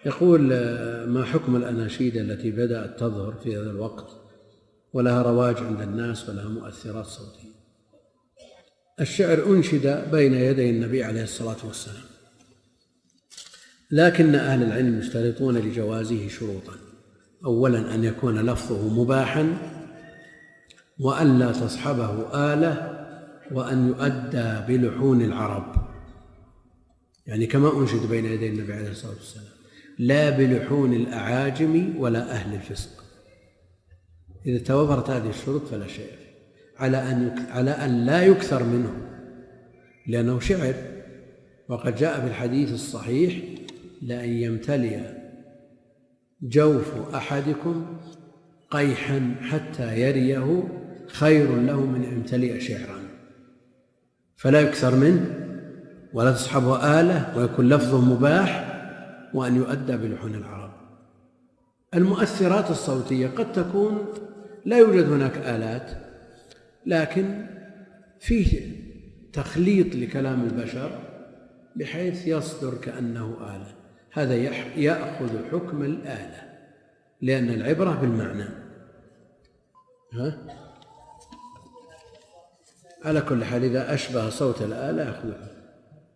يقول: ما حكم الأناشيد التي بدأت تظهر في هذا الوقت ولها رواج عند الناس ولها مؤثرات صوتية؟ الشعر أنشد بين يدي النبي عليه الصلاة والسلام، لكن أهل العلم يشترطون لجوازه شروطا: أولا أن يكون لفظه مباحا، وأن لا تصحبه آلة، وأن يؤدى بلحون العرب، يعني كما أنشد بين يدي النبي عليه الصلاة والسلام، لا بلحون الأعاجم ولا أهل الفسق. إذا توفرت هذه الشروط فلا شيء فيه، على أن لا يكثر منه، لأنه شعر. وقد جاء في الحديث الصحيح: لأن يمتلئ جوف أحدكم قيحا حتى يريه خير له من أن يمتلئ شعرا. فلا يكثر منه، ولا تصحبه آلة، ويكون لفظه مباح، وأن يؤدى بلحون العرب. المؤثرات الصوتية قد تكون لا يوجد هناك آلات، لكن فيه تخليط لكلام البشر بحيث يصدر كأنه آلة، هذا يأخذ حكم الآلة، لأن العبرة بالمعنى. على كل حال إذا أشبه صوت الآلة يأخذ حكم.